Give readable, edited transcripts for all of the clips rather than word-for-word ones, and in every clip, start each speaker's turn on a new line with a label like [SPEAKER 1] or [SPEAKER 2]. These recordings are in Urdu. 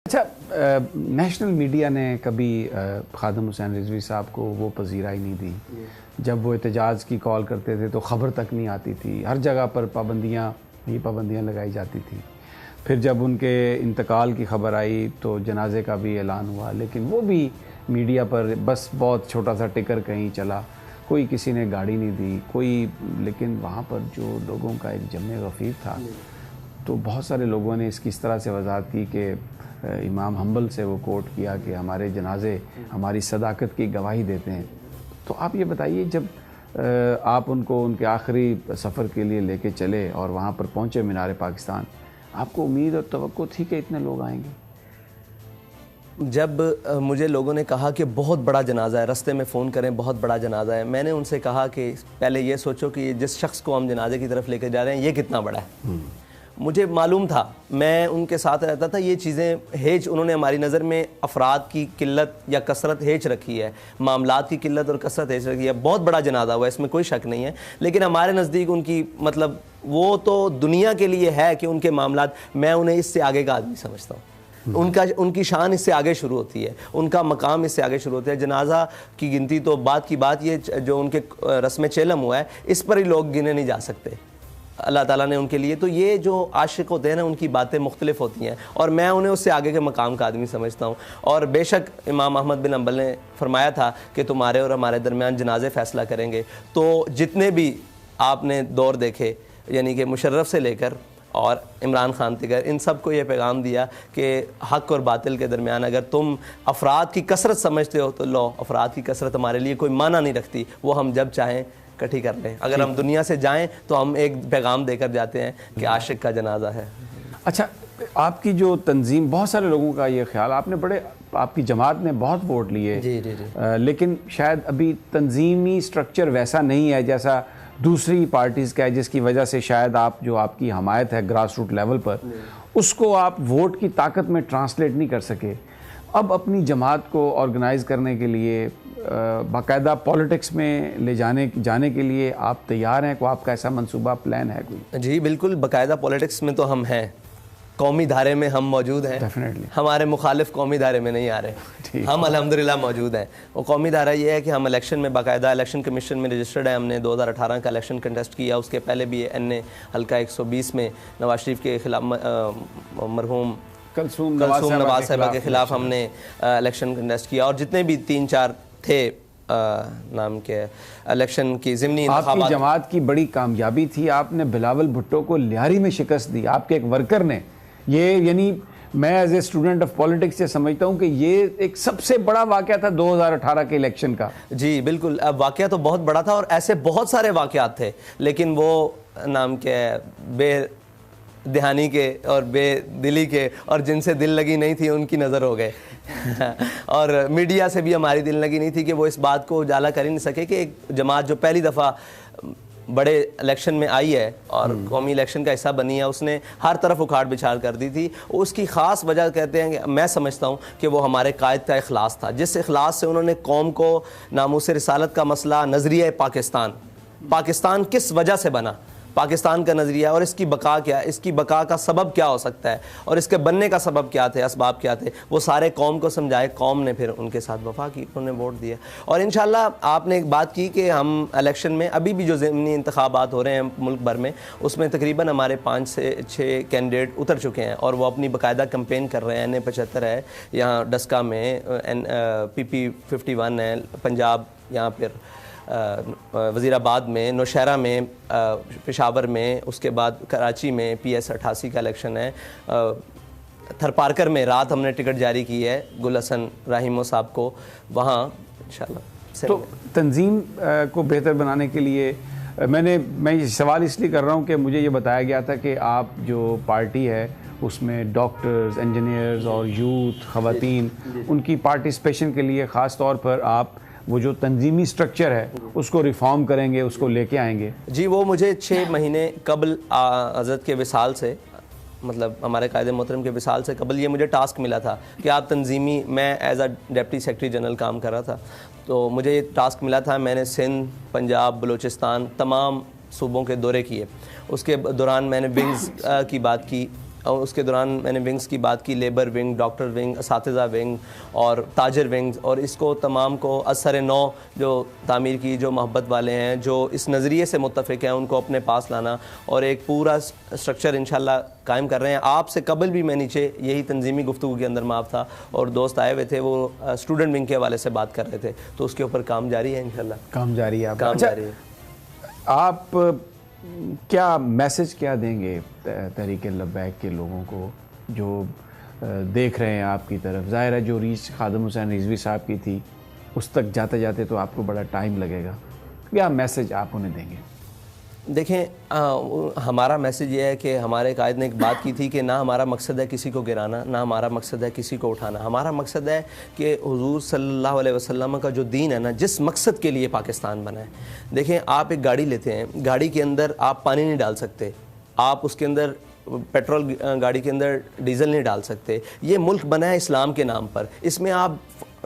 [SPEAKER 1] اچھا، نیشنل میڈیا نے کبھی خادم حسین رضوی صاحب کو وہ پذیرائی نہیں دی. جب وہ احتجاج کی کال کرتے تھے تو خبر تک نہیں آتی تھی. ہر جگہ پر پابندیاں لگائی جاتی تھی. پھر جب ان کے انتقال کی خبر آئی تو جنازے کا بھی اعلان ہوا، لیکن وہ بھی میڈیا پر بس بہت چھوٹا سا ٹکر کہیں چلا. کوئی کسی نے گاڑی نہیں دی کوئی. لیکن وہاں پر جو لوگوں کا ایک جمع غفیر تھا تو بہت سارے لوگوں نے اس کی اس طرح سے وضاحت کی کہ امام حنبل سے وہ کوٹ کیا کہ ہمارے جنازے ہماری صداقت کی گواہی دیتے ہیں. تو آپ یہ بتائیے، جب آپ ان کو ان کے آخری سفر کے لیے لے کے چلے اور وہاں پر پہنچے مینار پاکستان، آپ کو امید اور توقع تھی کہ اتنے لوگ آئیں گے؟
[SPEAKER 2] جب مجھے لوگوں نے کہا کہ بہت بڑا جنازہ ہے، رستے میں فون کریں بہت بڑا جنازہ ہے، میں نے ان سے کہا کہ پہلے یہ سوچو کہ جس شخص کو ہم جنازے کی طرف لے کے جا رہے ہیں یہ کتنا بڑا ہے. مجھے معلوم تھا، میں ان کے ساتھ رہتا تھا. یہ چیزیں ہیچ انہوں نے ہماری نظر میں افراد کی قلت یا کثرت ہیچ رکھی ہے، معاملات کی قلت اور کثرت ہیچ رکھی ہے. بہت بڑا جنازہ ہوا، اس میں کوئی شک نہیں ہے، لیکن ہمارے نزدیک ان کی مطلب وہ تو دنیا کے لیے ہے کہ ان کے معاملات، میں انہیں اس سے آگے کا آدمی سمجھتا ہوں. ان کی شان اس سے آگے شروع ہوتی ہے، ان کا مقام اس سے آگے شروع ہوتا ہے. جنازہ کی گنتی تو بعد کی بات، یہ جو ان کے رسم چیلم ہوا ہے اس پر ہی لوگ گنے نہیں جا سکتے اللہ تعالیٰ نے ان کے لیے. تو یہ جو عاشق ہوتے ہیں نا، ان کی باتیں مختلف ہوتی ہیں اور میں انہیں اس سے آگے کے مقام کا آدمی سمجھتا ہوں. اور بے شک امام احمد بن حنبل نے فرمایا تھا کہ تمہارے اور ہمارے درمیان جنازے فیصلہ کریں گے. تو جتنے بھی آپ نے دور دیکھے، یعنی کہ مشرف سے لے کر اور عمران خان تک، ان سب کو یہ پیغام دیا کہ حق اور باطل کے درمیان اگر تم افراد کی کثرت سمجھتے ہو تو لو، افراد کی کثرت ہمارے لیے کوئی معنی نہیں رکھتی، وہ ہم جب چاہیں کٹھی کر لیں. اگر ہم دنیا سے جائیں تو ہم ایک پیغام دے کر جاتے ہیں کہ عاشق کا جنازہ ہے.
[SPEAKER 1] اچھا، آپ کی جو تنظیم، بہت سارے لوگوں کا یہ خیال، آپ کی جماعت نے بہت ووٹ لیے، لیکن شاید ابھی تنظیمی سٹرکچر ویسا نہیں ہے جیسا دوسری پارٹیز کا ہے، جس کی وجہ سے شاید آپ کی حمایت ہے گراس روٹ لیول پر، اس کو آپ ووٹ کی طاقت میں ٹرانسلیٹ نہیں کر سکے. اب اپنی جماعت کو آرگنائز کرنے کے لیے، باقاعدہ پولیٹکس میں لے جانے کے لیے آپ تیار ہیں؟ کوئی آپ کا ایسا منصوبہ پلان ہے کوئی؟
[SPEAKER 2] جی بالکل، باقاعدہ پولیٹکس میں تو ہم ہیں، قومی دھارے میں ہم موجود ہیں. ہمارے مخالف قومی دھارے میں نہیں آ رہے، ہم الحمدللہ موجود ہیں. وہ قومی دھارہ یہ ہے کہ ہم الیکشن میں باقاعدہ الیکشن کمیشن میں رجسٹرڈ ہیں. ہم نے 2018 کا الیکشن کنٹیسٹ کیا، اس کے پہلے بھی این اے حلقہ 120 میں نواز شریف کے خلاف، مرحوم کلثوم نواز صاحبہ کے خلاف ہم نے الیکشن کنٹیسٹ کیا. اور جتنے بھی 3-4 تھے نام کے الیکشن کی ضمنی انتخابات.
[SPEAKER 1] آپ کی جماعت کی بڑی کامیابی تھی، آپ نے بلاول بھٹو کو لیاری میں شکست دی، آپ کے ایک ورکر نے. یہ یعنی میں as a student of politics سے سمجھتا ہوں کہ یہ ایک سب سے بڑا واقعہ تھا 2018 کے الیکشن کا.
[SPEAKER 2] جی بالکل، اب واقعہ تو بہت بڑا تھا اور ایسے بہت سارے واقعات تھے، لیکن وہ نام کے بے دہانی کے اور بے دلی کے اور جن سے دل لگی نہیں تھی ان کی نظر ہو گئے. اور میڈیا سے بھی ہماری دل لگی نہیں تھی کہ وہ اس بات کو اجالا کر ہی نہیں سکے کہ ایک جماعت جو پہلی دفعہ بڑے الیکشن میں آئی ہے اور قومی الیکشن کا حصہ بنی ہے، اس نے ہر طرف اکھاڑ بچھاڑ کر دی تھی. اس کی خاص وجہ کہتے ہیں کہ میں سمجھتا ہوں کہ وہ ہمارے قائد کا اخلاص تھا، جس اخلاص سے انہوں نے قوم کو ناموس رسالت کا مسئلہ، نظریہ پاکستان کس وجہ سے بنا، پاکستان کا نظریہ اور اس کی بقا کیا، اس کی بقا کا سبب کیا ہو سکتا ہے اور اس کے بننے کا سبب کیا تھے، اسباب کیا تھے، وہ سارے قوم کو سمجھائے. قوم نے پھر ان کے ساتھ وفا کی، انہوں نے ووٹ دیا. اور انشاءاللہ آپ نے ایک بات کی کہ ہم الیکشن میں ابھی بھی جو ضمنی انتخابات ہو رہے ہیں ملک بھر میں، اس میں تقریباً ہمارے 5 سے 6 کینڈیڈیٹ اتر چکے ہیں اور وہ اپنی باقاعدہ کمپین کر رہے ہیں. NA-75 ہے یہاں ڈسکا میں، PP-51 ہے پنجاب، یہاں پھر وزیر آباد میں، نوشہرہ میں، پشاور میں، اس کے بعد کراچی میں PS-88 کا الیکشن ہے. تھرپارکر میں رات ہم نے ٹکٹ جاری کی ہے گل حسن راہیمو صاحب کو، وہاں انشاءاللہ.
[SPEAKER 1] تو تنظیم کو بہتر بنانے کے لیے میں یہ سوال اس لیے کر رہا ہوں کہ مجھے یہ بتایا گیا تھا کہ آپ جو پارٹی ہے اس میں ڈاکٹرز، انجینئرز اور یوتھ، خواتین، ان کی پارٹیسپیشن کے لیے خاص طور پر آپ وہ جو تنظیمی سٹرکچر ہے اس کو ریفارم کریں گے، اس کو لے کے آئیں گے.
[SPEAKER 2] جی وہ مجھے 6 مہینے قبل حضرت کے وصال سے، مطلب ہمارے قائد محترم کے وصال سے قبل یہ مجھے ٹاسک ملا تھا کہ آپ تنظیمی، میں as a deputy secretary general کام کر رہا تھا، تو مجھے یہ ٹاسک ملا تھا. میں نے سندھ، پنجاب، بلوچستان، تمام صوبوں کے دورے کیے. اس کے دوران میں نے ونگز کی بات کی، اور اس کے دوران میں نے ونگز کی بات کی، لیبر ونگ، ڈاکٹر ونگ، اساتذہ ونگ اور تاجر ونگز، اور اس کو تمام کو اثر نو جو تعمیر کی، جو محبت والے ہیں، جو اس نظریے سے متفق ہیں، ان کو اپنے پاس لانا اور ایک پورا اسٹرکچر انشاءاللہ قائم کر رہے ہیں. آپ سے قبل بھی میں نیچے یہی تنظیمی گفتگو کے اندر معاف تھا اور دوست آئے ہوئے تھے، وہ اسٹوڈنٹ ونگ کے حوالے سے بات کر رہے تھے، تو اس کے اوپر کام جاری ہے انشاءاللہ.
[SPEAKER 1] کام جاری ہے.
[SPEAKER 2] کام جاری ہے.
[SPEAKER 1] آپ کیا میسج کیا دیں گے تحریک لبیک کے لوگوں کو جو دیکھ رہے ہیں آپ کی طرف؟ ظاہر ہے جو ریچ خادم حسین رضوی صاحب کی تھی اس تک جاتے جاتے تو آپ کو بڑا ٹائم لگے گا، کیا میسج آپ انہیں دیں گے؟
[SPEAKER 2] دیکھیں ہمارا میسج یہ ہے کہ ہمارے قائد نے ایک بات کی تھی کہ نہ ہمارا مقصد ہے کسی کو گرانا، نہ ہمارا مقصد ہے کسی کو اٹھانا. ہمارا مقصد ہے کہ حضور صلی اللہ علیہ وسلم کا جو دین ہے نا، جس مقصد کے لیے پاکستان بنا ہے. دیکھیں آپ ایک گاڑی لیتے ہیں، گاڑی کے اندر آپ پانی نہیں ڈال سکتے، آپ اس کے اندر پیٹرول، گاڑی کے اندر ڈیزل نہیں ڈال سکتے. یہ ملک بنا ہے اسلام کے نام پر، اس میں آپ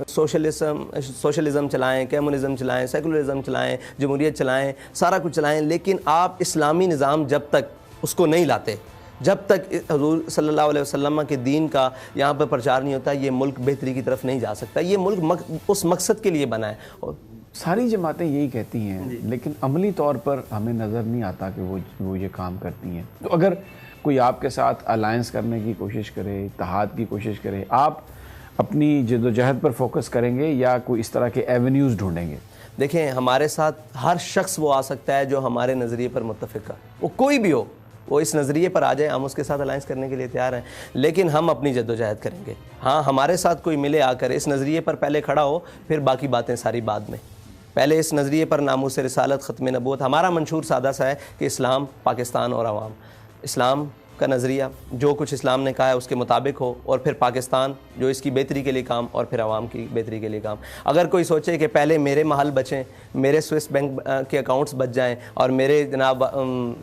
[SPEAKER 2] سوشلزم چلائیں، کمیونزم چلائیں، سیکولرزم چلائیں، جمہوریت چلائیں، سارا کچھ چلائیں، لیکن آپ اسلامی نظام جب تک اس کو نہیں لاتے، جب تک حضور صلی اللہ علیہ وسلم کے دین کا یہاں پر پرچار نہیں ہوتا، یہ ملک بہتری کی طرف نہیں جا سکتا. یہ ملک اس مقصد کے لیے بنا ہے. اور
[SPEAKER 1] ساری جماعتیں یہی کہتی ہیں لیکن عملی طور پر ہمیں نظر نہیں آتا کہ وہ یہ کام کرتی ہیں. تو اگر کوئی آپ کے ساتھ الائنس کرنے کی کوشش کرے، اتحاد کی کوشش کرے، آپ اپنی جد و جہد پر فوکس کریں گے یا کوئی اس طرح کے ایونیوز ڈھونڈیں گے؟
[SPEAKER 2] دیکھیں ہمارے ساتھ ہر شخص وہ آ سکتا ہے جو ہمارے نظریے پر متفق ہے، وہ کوئی بھی ہو، وہ اس نظریے پر آ جائے، ہم اس کے ساتھ الائنس کرنے کے لیے تیار ہیں، لیکن ہم اپنی جد و جہد کریں گے. ہاں ہمارے ساتھ کوئی ملے آ کر اس نظریے پر پہلے کھڑا ہو، پھر باقی باتیں ساری بعد میں. پہلے اس نظریے پر ناموس رسالت، ختم نبوت. ہمارا منشور سادہ سا ہے کہ اسلام، پاکستان اور عوام. اسلام کا نظریہ جو کچھ اسلام نے کہا ہے اس کے مطابق ہو، اور پھر پاکستان جو اس کی بہتری کے لیے کام، اور پھر عوام کی بہتری کے لیے کام. اگر کوئی سوچے کہ پہلے میرے محل بچیں، میرے سوئس بینک کے اکاؤنٹس بچ جائیں، اور میرے جناب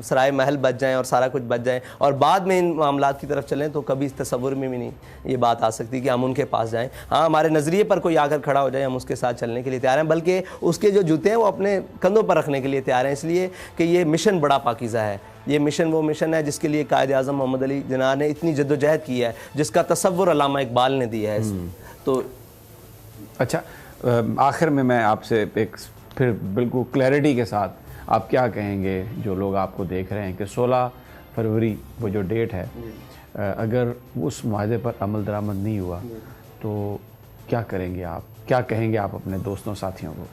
[SPEAKER 2] سرائے محل بچ جائیں، اور سارا کچھ بچ جائیں، اور بعد میں ان معاملات کی طرف چلیں، تو کبھی اس تصور میں بھی نہیں یہ بات آ سکتی کہ ہم ان کے پاس جائیں. ہاں ہمارے نظریے پر کوئی آ کر کھڑا ہو جائے، ہم اس کے ساتھ چلنے کے لیے تیار ہیں، بلکہ اس کے جو جوتے ہیں وہ اپنے کندھوں پر رکھنے کے لیے تیار ہیں، اس لیے کہ یہ مشن بڑا پاکیزہ ہے. یہ مشن وہ مشن ہے جس کے لیے قائد اعظم محمد علی جناح نے اتنی جد و جہد کی ہے، جس کا تصور علامہ اقبال نے دیا ہے. تو
[SPEAKER 1] اچھا، آخر میں آپ سے ایک پھر بالکل کلیئرٹی کے ساتھ آپ کیا کہیں گے جو لوگ آپ کو دیکھ رہے ہیں کہ 16 فروری وہ جو ڈیٹ ہے، اگر اس معاہدے پر عمل درآمد نہیں ہوا تو کیا کریں گے آپ؟ کیا کہیں گے آپ اپنے دوستوں ساتھیوں کو؟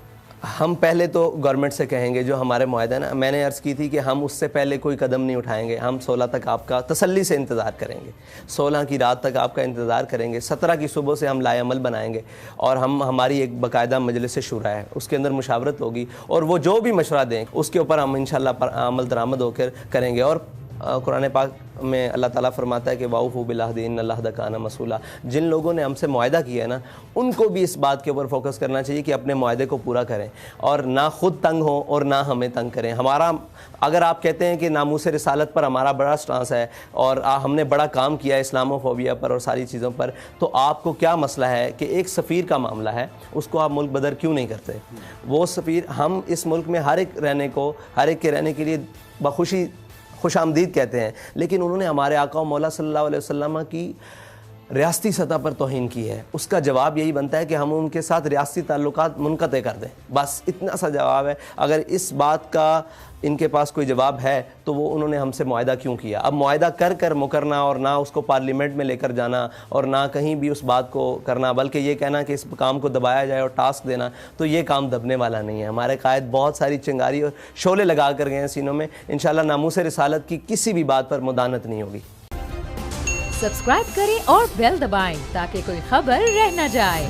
[SPEAKER 2] ہم پہلے تو گورنمنٹ سے کہیں گے جو ہمارے معاہدہ ہے نا، میں نے عرض کی تھی کہ ہم اس سے پہلے کوئی قدم نہیں اٹھائیں گے. ہم 16 تک آپ کا تسلی سے انتظار کریں گے، 16 کی رات تک آپ کا انتظار کریں گے، 17 کی صبح سے ہم لائے عمل بنائیں گے، اور ہماری ایک باقاعدہ مجلس شورا ہے، اس کے اندر مشاورت ہوگی، اور وہ جو بھی مشورہ دیں اس کے اوپر ہم انشاءاللہ عمل درآمد ہو کر کریں گے. اور قرآن پاک میں اللہ تعالیٰ فرماتا ہے کہ واؤفوا بالعہد ان العہد کان مسئولا. جن لوگوں نے ہم سے معاہدہ کیا ہے نا، ان کو بھی اس بات کے اوپر فوکس کرنا چاہیے کہ اپنے معاہدے کو پورا کریں، اور نہ خود تنگ ہوں اور نہ ہمیں تنگ کریں. ہمارا اگر آپ کہتے ہیں کہ ناموس رسالت پر ہمارا بڑا سٹانس ہے اور ہم نے بڑا کام کیا ہے اسلامو فوبیا پر اور ساری چیزوں پر، تو آپ کو کیا مسئلہ ہے کہ ایک سفیر کا معاملہ ہے، اس کو آپ ملک بدر کیوں نہیں کرتے؟ وہ سفیر، ہم اس ملک میں ہر ایک کے رہنے کے لیے بخوشی خوش آمدید کہتے ہیں، لیکن انہوں نے ہمارے آقا و مولا صلی اللہ علیہ وسلم کی ریاستی سطح پر توہین کی ہے. اس کا جواب یہی بنتا ہے کہ ہم ان کے ساتھ ریاستی تعلقات منقطع کر دیں، بس اتنا سا جواب ہے. اگر اس بات کا ان کے پاس کوئی جواب ہے تو وہ انہوں نے ہم سے معاہدہ کیوں کیا؟ اب معاہدہ کر مکرنا اور نہ اس کو پارلیمنٹ میں لے کر جانا اور نہ کہیں بھی اس بات کو کرنا، بلکہ یہ کہنا کہ اس کام کو دبایا جائے اور ٹاسک دینا، تو یہ کام دبنے والا نہیں ہے. ہمارے قائد بہت ساری چنگاری اور شعلے لگا کر گئے ہیں سینوں میں. انشاءاللہ ناموس رسالت کی کسی بھی بات پر مدانت نہیں ہوگی.
[SPEAKER 3] سبسکرائب کریں اور بیل دبائیں تاکہ کوئی خبر رہ نہ جائے.